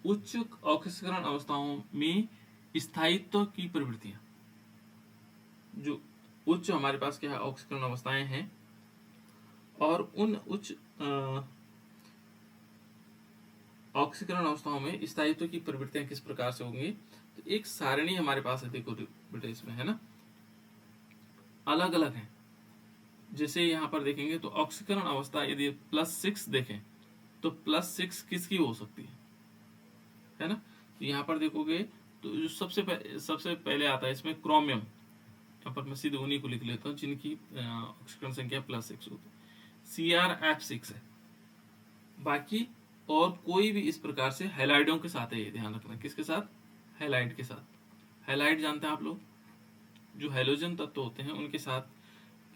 उच्च ऑक्सीकरण अवस्थाओं में स्थायित्व की प्रवृत्तियां। जो उच्च हमारे पास क्या है, ऑक्सीकरण अवस्थाएं हैं और उन उच्च ऑक्सीकरण अवस्थाओं में स्थायित्व की प्रवृत्तियां किस प्रकार से होंगी। तो एक सारणी हमारे पास है, देखो बेटा इसमें, है ना, अलग अलग है। जैसे यहाँ पर देखेंगे तो ऑक्सीकरण अवस्था यदि +6 देखें तो +6 किसकी हो सकती है ना। तो यहाँ पर देखोगे तो जो सबसे पहले आता है इसमें क्रोमियम। यहाँ पर मैं सीधे उन्हीं को लिख लेता हूँ जिनकी ऑक्सीकरण संख्या +6 होती है, CrF6 है। बाकी और कोई भी इस प्रकार से हैलाइडों के साथ है, ये ध्यान रखना, किसके साथ, हैलाइड के साथ। हैलाइड जानते हैं आप लोग, जो हैलोजन तत्व होते हैं उनके साथ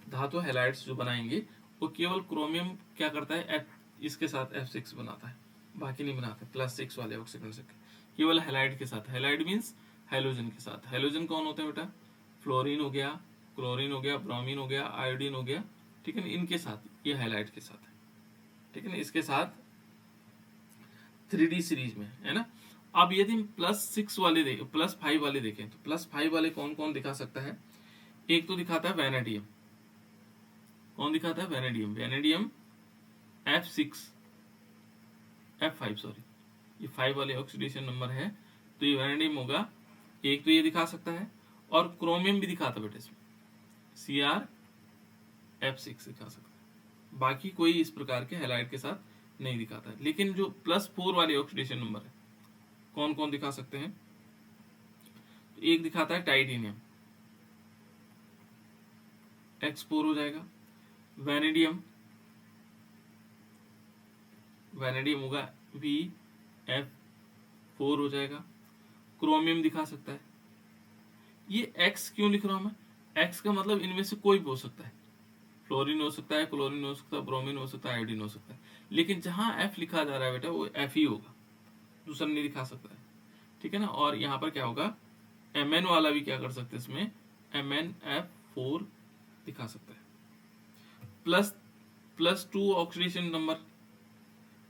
धातु हैलाइड्स जो बनाएंगे वो केवल क्रोमियम क्या करता है, इसके साथ F6 बनाता है, बाकी नहीं बनाता। +6 वाले ऑक्सीकरण संख्या केवल हैलाइड के साथ। हैलाइड मीन्स हैलोजन के साथ। हैलोजन कौन होते हैं बेटा, फ्लोरीन हो गया, क्लोरीन हो गया, ब्रोमीन हो गया, आयोडीन हो गया, ठीक है ना, इनके साथ ये हैलाइड के साथ है, ठीक है ना, इसके साथ 3D सीरीज में, है ना। अब यदि हम +6 वाले देखें, +5 वाले देखें तो +5 वाले कौन कौन दिखा सकता है। एक तो दिखाता है वैनेडियम। कौन दिखाता है, वैनेडियम। वैनेडियम F5 सॉरी, ये 5 वाले ऑक्सीडेशन नंबर है, तो ये वैनेडियम होगा। एक तो ये दिखा सकता है और क्रोमियम भी दिखाता है बेटे इसमें, CrF6 दिखा सकता है। बाकी कोई इस प्रकार के हैलाइड के साथ नहीं दिखाता है। लेकिन जो +4 वाले ऑक्सीडेशन नंबर है कौन कौन दिखा सकते हैं, तो एक दिखाता है टाइटेनियम, X4 हो जाएगा। वैनेडियम होगा VF4 हो जाएगा। क्रोमियम दिखा सकता है। ये X क्यों लिख रहा हूं मैं, X का मतलब इनमें से कोई भी हो सकता है, फ्लोरीन हो सकता है, क्लोरीन हो सकता है, ब्रोमीन हो सकता है, आयोडीन हो सकता है। लेकिन जहां F लिखा जा रहा है बेटा वो F ही होगा, दूसरा नहीं दिखा सकता है, ठीक है ना। और यहाँ पर क्या होगा, Mn वाला भी क्या कर सकते हैं, इसमें MnF4 दिखा सकता है। +2 ऑक्सीडेशन नंबर,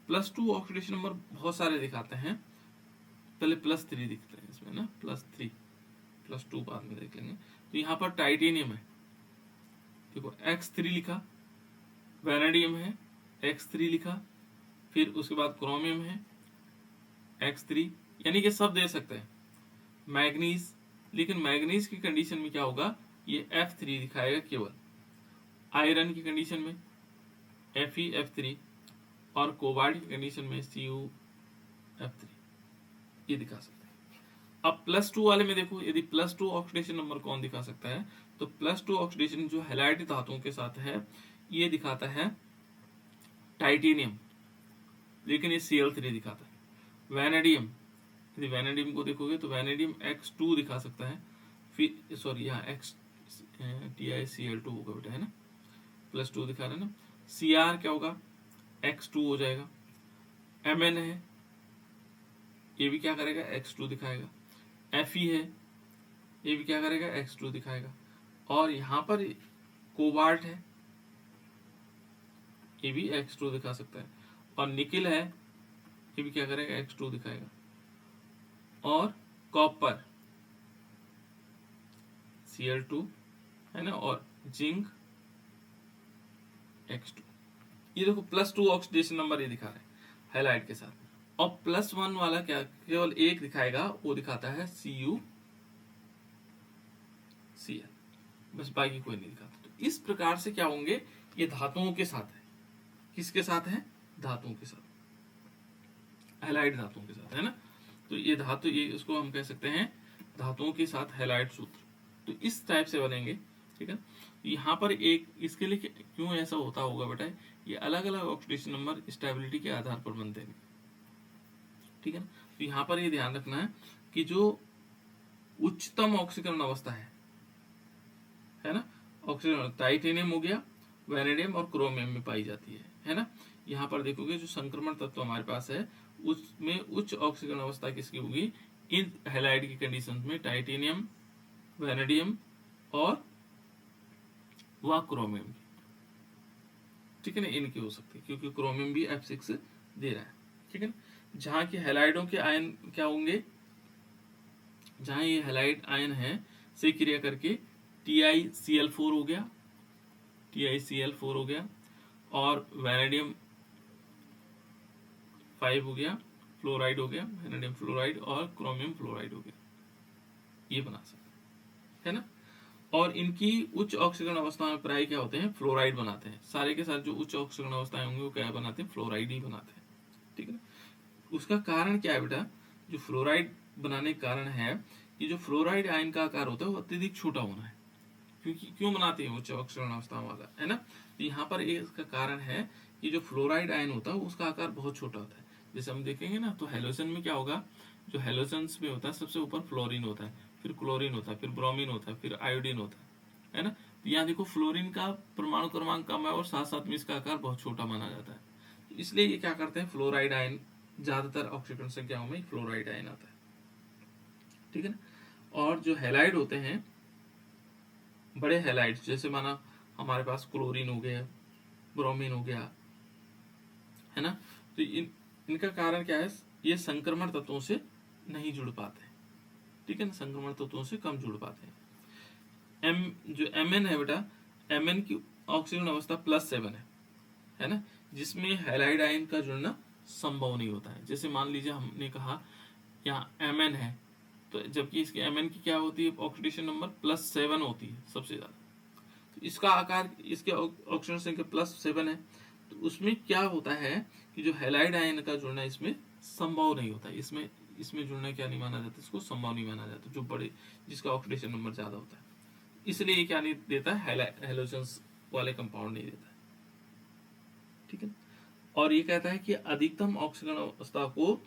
+2 ऑक्सीडेशन नंबर बहुत सारे दिखाते हैं। पहले +3 दिखते हैं इसमें ना, +3, +2 बाद में देख लेंगे। तो यहाँ पर टाइटेनियम है, देखो X3 लिखा, वैनेडियम है X3 लिखा, फिर उसके बाद क्रोमियम है X3, यानी कि सब दे सकते हैं। मैग्नीज, लेकिन मैग्नीज की कंडीशन में क्या होगा, ये F3 दिखाएगा केवल। आयरन की कंडीशन में Fe(F3) और कोबाल्ट की कंडीशन में CuF3, ये दिखा सकते हैं। अब +2 वाले में देखो, यदि +2 ऑक्सीडेशन नंबर कौन दिखा सकता है, तो +2 ऑक्सीडेशन जो हैलाइड धातुओं के साथ है ये दिखाता है टाइटेनियम, लेकिन ये Cl3 दिखाता है। वैनेडियम, यदि वैनेडियम को देखोगे तो वैनेडियम X2 दिखा सकता है, फिर सॉरी यहाँ TiCl2 होगा बेटा, है ना, +2 दिखा रहा है ना। Cr क्या होगा, X2 हो जाएगा। Mn है, ये भी क्या करेगा, X2 दिखाएगा। Fe है, ये भी क्या करेगा, X2 दिखाएगा। और यहाँ पर कोबाल्ट है, ये भी X2 दिखा सकता है, और निकिल है, ये भी क्या करेगा, X2 दिखाएगा, और कॉपर Cl2 है ना, और जिंक X2। ये देखो +2 ऑक्सीडेशन नंबर ये दिखा रहा है हाईलाइट के साथ, और +1 वाला क्या केवल एक दिखाएगा, वो दिखाता है CuCl, बस बाकी कोई नहीं दिखाता। तो इस प्रकार से क्या होंगे, ये धातुओं के साथ है। किसके साथ है, धातुओं के साथ, हैलाइड धातुओं के साथ, है ना। तो ये धातु, ये इसको हम कह सकते हैं धातुओं के साथ हैलाइड सूत्र। तो इस टाइप से बनेंगे, ठीक है। यहाँ पर एक इसके लिए क्यों ऐसा होता होगा बेटा, ये अलग अलग ऑक्सीडेशन नंबर स्टेबिलिटी के आधार पर बनते हैं, ठीक है ना। तो यहाँ पर ये ध्यान रखना है कि जो उच्चतम ऑक्सीकरण अवस्था है ना, ऑक्सीजन टाइटेनियम हो गया, वैनेडियम और क्रोमियम में पाई जाती है ना। यहाँ पर देखोगे जो संक्रमण तत्व हमारे पास है, उसमें उच्च ऑक्सीकरण अवस्था किसकी होगी, इन हैलाइड की कंडीशन में टाइटेनियम, वैनेडियम और वह क्रोमियम की, ठीक है ना, इनकी हो सकती है, क्योंकि क्रोमियम भी F6 दे रहा है, ठीक है ना। जहाँ की हैलाइडों के आयन क्या होंगे, जहाँ ये हैलाइड आयन है से क्रिया करके TiCl4 हो गया, TiCl4 हो गया, और वैनेडियम 5 हो गया, फ्लोराइड हो गया, वैनेडियम फ्लोराइड, और क्रोमियम फ्लोराइड हो गया, ये बना सकते है ना। और इनकी उच्च ऑक्सीकरण अवस्था में प्राय क्या होते हैं, फ्लोराइड बनाते हैं। सारे के साथ जो उच्च ऑक्सीकरण अवस्थाएं होंगी वो क्या बनाते हैं, फ्लोराइड ही बनाते हैं, ठीक है ना। उसका कारण क्या है बेटा, जो फ्लोराइड बनाने का कारण है कि जो फ्लोराइड आयन का आकार होता है वो अत्यधिक छोटा होना है। क्योंकि क्यों बनाते हैं उच्च ऑक्सीकरण अवस्था वाला, है ना। तो यहाँ पर इसका कारण है कि जो फ्लोराइड आयन होता है उसका आकार बहुत छोटा होता है। जैसे हम देखेंगे ना, तो हेलोजन में क्या होगा, जो हेलोजन्स में होता है सबसे ऊपर फ्लोरीन होता है, फिर क्लोरीन होता है, फिर ब्रोमीन होता है, फिर आयोडीन होता है ना। तो यहाँ देखो फ्लोरीन का परमाणु क्रमांक कम है और साथ साथ में इसका आकार बहुत छोटा माना जाता है। तो इसलिए ये क्या करते हैं, फ्लोराइड आयन ज्यादातर ऑक्सीकरण संख्याओं में फ्लोराइड आयन आता है, ठीक है ना। और जो हैलाइड होते हैं, बड़े हैलाइड, जैसे माना हमारे पास क्लोरीन हो गया, ब्रोमीन हो गया, है ना। तो इनका कारण क्या है, ये संक्रमण तत्वों से नहीं जुड़ पाते, ठीक है ना, संक्रमण तत्वों से कम जुड़ पाते हैं। जो Mn है बेटा, Mn की ऑक्सीजन अवस्था +7 है ना, जिसमें हैलाइड आयन का जुड़ना संभव नहीं होता है। जैसे मान लीजिए हमने कहा यहाँ Mn है, तो जबकि इसके Mn की क्या होती है, ऑक्सीडेशन नंबर +7 होती है सबसे ज्यादा। तो इसका आकार, इसके ऑक्सीजन संख्या +7 है, तो उसमें क्या होता है कि जो हैलाइड आयन का जुड़ना इसमें संभव नहीं होता है। इसमें जुड़ना क्या नहीं माना जाता, इसको संभव नहीं माना जाता, जो बड़े जिसका ऑक्सीडेशन नंबर ज्यादा होता है। इसलिए ये क्या नहीं देता, हैलोजन्स वाले कंपाउंड नहीं देता, ठीक है। और ये कहता है कि अधिकतम ऑक्सीकरण अवस्था को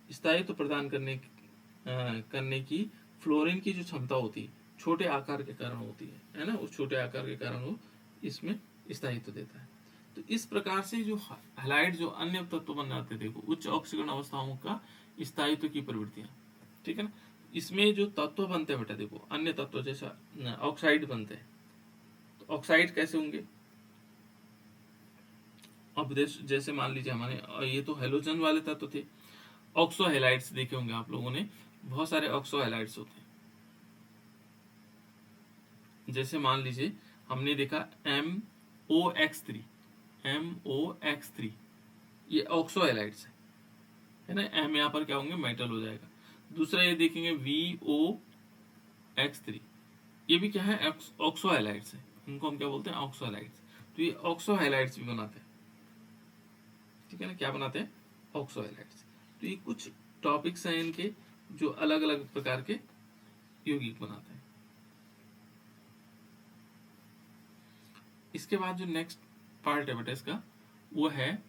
स्थायित्व प्रदान करने की फ्लोरीन की जो क्षमता होती है, छोटे आकार के कारण होती है ना, उस छोटे आकार के कारण वो इसमें स्थायित्व देता है। तो इस प्रकार से जो हैलाइड जो अन्य तत्व बन जाते, देखो उच्च ऑक्सीकरण अवस्थाओं का स्थायित्व की प्रवृत्तियां, ठीक है ना। इसमें जो तत्व बनते हैं बेटा, देखो अन्य तत्व जैसा ऑक्साइड बनते हैं, तो ऑक्साइड कैसे होंगे, अब जैसे मान लीजिए हमारे ये तो हेलोजन वाले तत्व थे, ऑक्सो हैलाइड्स देखे होंगे आप लोगों ने, बहुत सारे ऑक्सो हैलाइड्स होते हैं। जैसे मान लीजिए हमने देखा MOX3 ये ऑक्सो हैलाइड्स है ना। M यहाँ पर क्या होंगे, मेटल हो जाएगा। दूसरा ये देखेंगे VOX3, ये भी क्या है, ऑक्सो हैलाइड्स है, इनको हम क्या बोलते हैं, ऑक्सो हैलाइड्स। तो ये ऑक्सो हैलाइड्स भी बनाते हैं, ठीक है ना, क्या बनाते हैं, ऑक्सो हैलाइड्स। तो ये कुछ टॉपिक्स हैं इनके जो अलग अलग प्रकार के यौगिक बनाते हैं। इसके बाद जो नेक्स्ट पार्ट है बेटा इसका, वो है,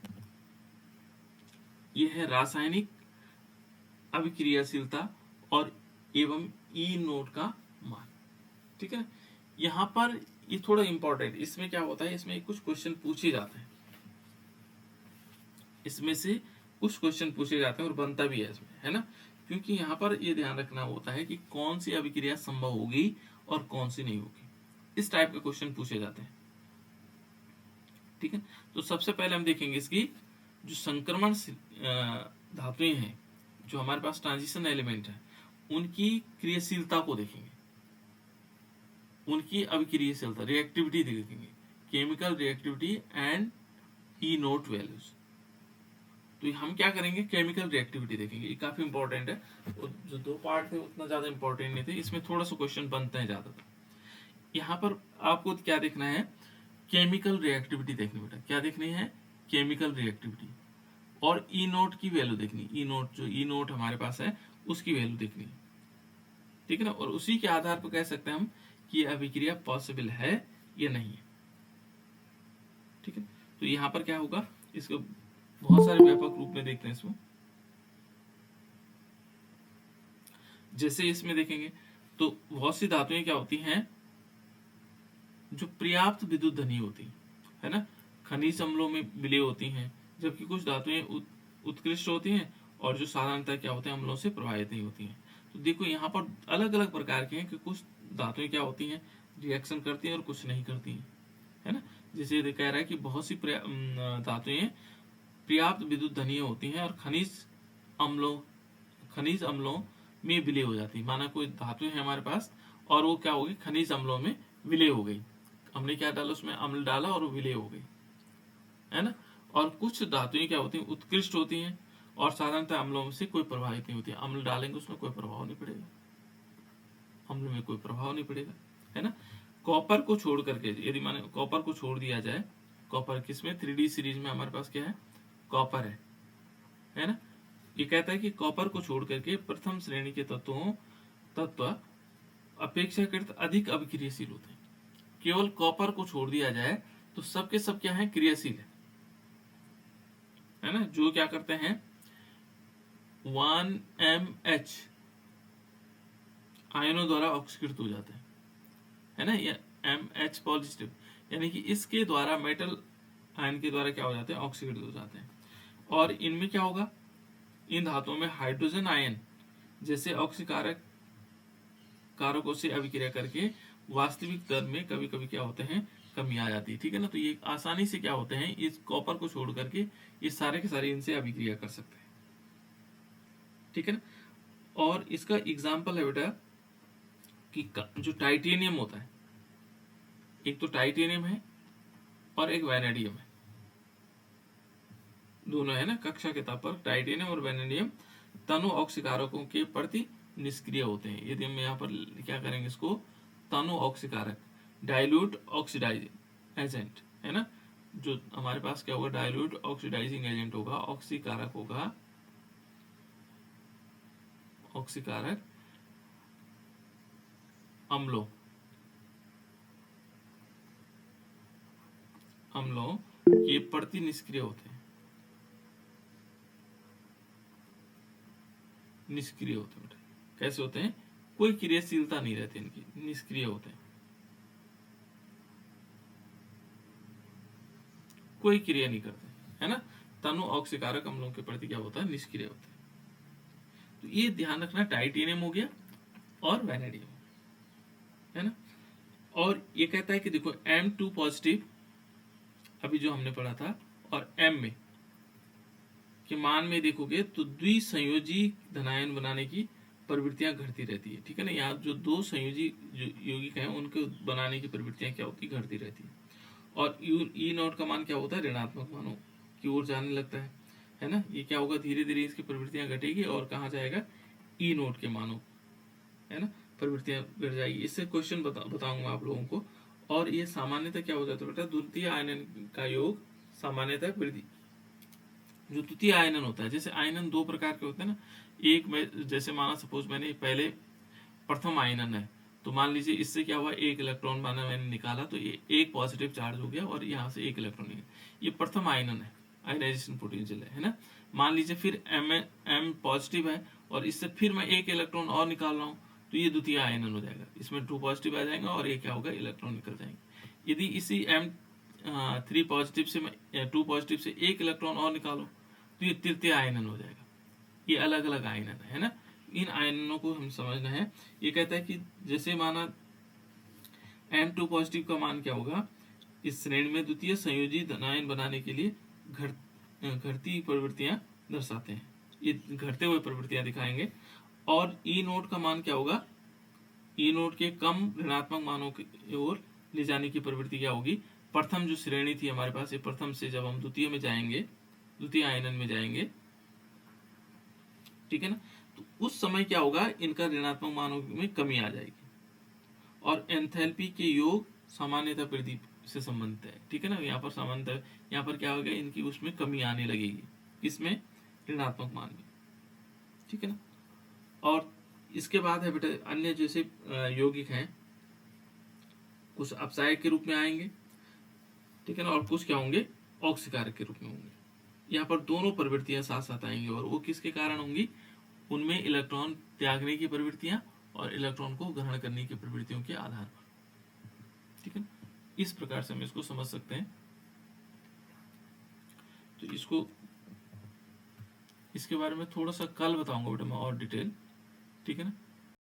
ये है रासायनिक अभिक्रियाशीलता और एवं ई नोट का मान, ठीक है। यहाँ पर ये थोड़ा इंपॉर्टेंट, इसमें क्या होता है, इसमें कुछ क्वेश्चन पूछे जाते हैं, इसमें से कुछ क्वेश्चन पूछे जाते हैं और बनता भी है इसमें, है ना। क्योंकि यहाँ पर ये ध्यान रखना होता है कि कौन सी अभिक्रिया संभव होगी और कौन सी नहीं होगी, इस टाइप के क्वेश्चन पूछे जाते हैं, ठीक है। तो सबसे पहले हम देखेंगे इसकी जो संक्रमण धातुएं हैं, जो हमारे पास ट्रांजिशन एलिमेंट है, उनकी क्रियाशीलता को देखेंगे, उनकी अभिक्रियाशीलता, रिएक्टिविटी देखेंगे, chemical reactivity and E note values. तो हम क्या करेंगे, केमिकल रिएक्टिविटी देखेंगे, ये काफी इंपॉर्टेंट है। जो दो पार्ट थे उतना ज्यादा इंपॉर्टेंट नहीं थे, इसमें थोड़ा सा क्वेश्चन बनते हैं ज्यादातर। यहाँ पर आपको क्या देखना है, केमिकल रिएक्टिविटी देखनी बेटा। क्या देखनी है, केमिकल रिएक्टिविटी, और ई नोट की वैल्यू देखनी, ई नोट, जो ई नोट हमारे पास है उसकी वैल्यू देखनी है, ठीक है ना। और उसी के आधार पर कह सकते हैं हम कि यह अभिक्रिया पॉसिबल है या नहीं है, ठीक है। तो यहाँ पर क्या होगा, इसको बहुत सारे व्यापक रूप में देखते हैं इसमें। जैसे इसमें देखेंगे तो बहुत सी धातुएं क्या होती हैं जो पर्याप्त विद्युत धनी होती है ना, खनिज अम्लों में विलय होती हैं, जबकि कुछ धातुएं उत्कृष्ट होती हैं और जो साधारणतः क्या होते हैं अम्लों से प्रभावित नहीं होती हैं। तो देखो यहाँ पर अलग अलग प्रकार के हैं कि कुछ धातुएं क्या होती हैं, रिएक्शन करती हैं और कुछ नहीं करती हैं, है ना। जैसे कह रहा है कि बहुत सी धातुएं पर्याप्त विद्युत धनीय होती हैं और खनिज अम्लों में विलय हो जाती है। माना कोई धातु है हमारे पास और वो क्या होगी, खनिज अम्लों में विलय हो गई, हमने क्या डाला उसमें, अम्ल डाला और वो विलय हो गई, है ना। और कुछ धातुएं क्या होती हैं, उत्कृष्ट होती हैं और साधारणतः अम्लों में से कोई प्रभावित नहीं होती है। अम्ल डालेंगे उसमें कोई प्रभाव नहीं पड़ेगा, अम्ल में कोई प्रभाव नहीं पड़ेगा, है ना। कॉपर को छोड़ करके, यदि माने कॉपर को छोड़ दिया जाए, कॉपर किसमें, 3D सीरीज में हमारे पास क्या है, कॉपर है ना। ये कहता है कि कॉपर को छोड़ करके प्रथम श्रेणी के तत्व अपेक्षाकृत अधिक अभिक्रियाशील होते हैं। केवल कॉपर को छोड़ दिया जाए तो सबके सब क्या है, क्रियाशील है ना। जो क्या करते हैं 1MH आयनों द्वारा ऑक्सीकृत हो जाते हैं, है ना। ये MH पॉजिटिव, यानी कि इसके द्वारा मेटल आयन के द्वारा क्या हो जाते हैं, ऑक्सीकृत हो जाते हैं। और इनमें क्या होगा, इन धातुओं में हाइड्रोजन आयन जैसे ऑक्सीकारक कारकों से अभिक्रिया करके वास्तविक दर में कभी कभी क्या होते हैं, कमी आ जाती है, ठीक है ना। तो ये आसानी से क्या होते हैं, इस कॉपर को छोड़ करके ये सारे के सारे इनसे अभिक्रिया कर सकते हैं, ठीक है ना। और इसका एग्जाम्पल है बेटा कि जो टाइटेनियम होता है, एक तो टाइटेनियम है और एक वैनेडियम है, दोनों है ना। कक्षा के ताप पर टाइटेनियम और वैनेडियम तनु ऑक्सीकारकों के प्रति निष्क्रिय होते हैं। यदि हम यहाँ पर क्या करेंगे, इसको तनु ऑक्सीकारक, डाइल्यूट ऑक्सीडाइजिंग एजेंट, है ना। जो हमारे पास क्या होगा, डाइल्यूट ऑक्सीडाइजिंग एजेंट होगा, ऑक्सीकारक होगा, ऑक्सीकारक अम्लों के प्रति निष्क्रिय होते हैं, निष्क्रिय होते हैं। कैसे होते हैं, कोई क्रियाशीलता नहीं रहती इनकी, निष्क्रिय होते हैं, कोई क्रिया नहीं करते, है ना। तनु ऑक्सीकारक अम्लों के प्रति क्या होता है, निष्क्रिय होते हैं। तो ये ध्यान रखना, टाइटेनियम हो गया और वैनेडियम, है ना। और ये कहता है कि देखो M2 पॉजिटिव अभी जो हमने पढ़ा था, और M में के मान में देखोगे तो द्विसंयोजी धनायन बनाने की प्रवृत्तियां घटती रहती है, ठीक है ना। यहाँ जो दो संयोजी जो यौगिक हैं उनको बनाने की प्रवृत्तियां क्या होती, घटती रहती है। और ई नॉट का मान क्या होता है, ऋणात्मक मानों की ओर जाने लगता है ना। ये क्या होगा, धीरे धीरे इसकी प्रवृत्तियां घटेगी और कहाँ जाएगा, ई नोट के मानों, है ना, प्रवृत्तियां घट जाएगी। इससे क्वेश्चन बताऊंगा आप लोगों को। और ये सामान्यतः क्या हो जाता है बेटा, द्वितीय आयनन का योग सामान्यतः वृद्धि, जो द्वितीय आयनन होता है, जैसे आयनन दो प्रकार के होते हैं ना। एक में जैसे माना सपोज मैंने पहले प्रथम आयनन है, तो मान लीजिए इससे क्या हुआ, एक इलेक्ट्रॉन माना मैंने निकाला तो ये एक पॉजिटिव चार्ज हो गया और यहाँ से एक इलेक्ट्रॉन निकला, ये प्रथम आयनन है, आयनाइजेशन पोटेंशियल है ना। मान लीजिए फिर M पॉजिटिव है और इससे फिर मैं एक इलेक्ट्रॉन और निकाल रहा हूँ, तो ये द्वितीय आयनन हो जाएगा, इसमें 2 पॉजिटिव आ जाएंगे और ये क्या होगा, इलेक्ट्रॉन निकल जाएंगे। यदि इसी M3 पॉजिटिव से मैं 2 पॉजिटिव से एक इलेक्ट्रॉन और निकालूं तो ये तृतीय आयनन हो जाएगा। ये अलग अलग आयनन है ना, इन आयनों को हम समझना है। ये कहता है कि जैसे माना M2 पॉजिटिव का मान क्या होगा, इस श्रेणी में द्वितीय संयोजी धनायन बनाने के लिए घटती प्रवृत्तियां दर्शाते हैं। ये घटते हुए प्रवृत्तियां दिखाएंगे। और ई नोट का मान क्या होगा? ई नोट के कम ऋणात्मक मानों की ओर ले जाने की प्रवृत्ति क्या होगी? प्रथम जो श्रेणी थी हमारे पास, ये प्रथम से जब हम द्वितीय में जाएंगे, द्वितीय आयनन में जाएंगे, ठीक है ना, तो उस समय क्या होगा? इनका ऋणात्मक मानों में कमी आ जाएगी। और एंथैल्पी के योग सामान्यतः वृद्धि से संबंधित है, ठीक है ना। यहाँ पर सामान्यतः, यहाँ पर क्या होगा? इनकी उसमें कमी आने लगेगी, इसमें ऋणात्मक मान में, ठीक है ना। और इसके बाद है बेटा अन्य जैसे यौगिक हैं, कुछ अपचायक के रूप में आएंगे, ठीक है ना, और कुछ क्या होंगे? ऑक्सीकारक के रूप में होंगे। यहाँ पर दोनों प्रवृत्तियां साथ साथ आएंगी, और वो किसके कारण होंगी? उनमें इलेक्ट्रॉन त्यागने की प्रवृत्तियां और इलेक्ट्रॉन को ग्रहण करने की प्रवृत्तियों के आधार पर, ठीक है। इस प्रकार से हम इसको समझ सकते हैं। तो इसके बारे में थोड़ा सा कल बताऊंगा बेटा मैं और डिटेल, ठीक है ना।